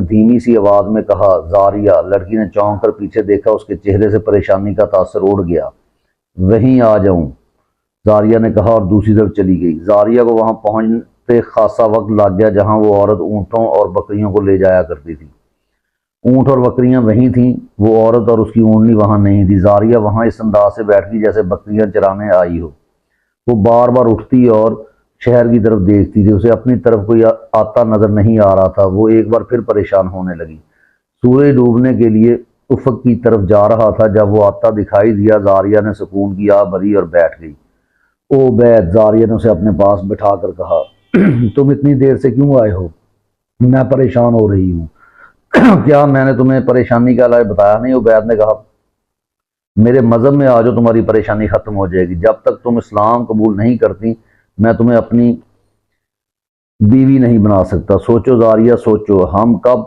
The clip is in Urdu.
دھیمی سی آواز میں کہا، زاریہ۔ لڑکی نے چونک کر پیچھے دیکھا، اس کے چہرے سے پریشانی کا تاثر اڑ گیا۔ وہیں آ جاؤں، زاریہ نے کہا اور دوسری طرف چلی گئی۔ زاریہ کو وہاں پہنچتے خاصا وقت لگ گیا جہاں وہ عورت اونٹوں اور بکریوں کو لے جایا کرتی تھی۔ اونٹ اور بکریاں وہیں تھیں، وہ عورت اور اس کی اونٹنی وہاں نہیں تھی۔ زاریہ وہاں اس انداز سے بیٹھ گئی جیسے بکریاں چرانے آئی ہو۔ وہ بار بار اٹھتی اور شہر کی طرف دیکھتی تھی، اسے اپنی طرف کوئی آتا نظر نہیں آ رہا تھا۔ وہ ایک بار پھر پریشان ہونے لگی۔ سورج ڈوبنے کے لیے افق کی طرف جا رہا تھا، جب وہ آتا دکھائی دیا زاریہ نے سکون کی آہ بھری اور بیٹھ گئی۔ او عبید، زاریہ نے اسے اپنے پاس بٹھا کر کہا، تم اتنی دیر سے کیوں آئے ہو؟ میں پریشان ہو رہی ہوں۔ کیا میں نے تمہیں پریشانی کا علاج بتایا نہیں؟ عبید نے کہا، میرے مذہب میں آ جاؤ، تمہاری پریشانی ختم ہو جائے گی۔ جب تک تم اسلام قبول نہیں کرتی میں تمہیں اپنی بیوی نہیں بنا سکتا۔ سوچو زاریہ، سوچو، ہم کب تک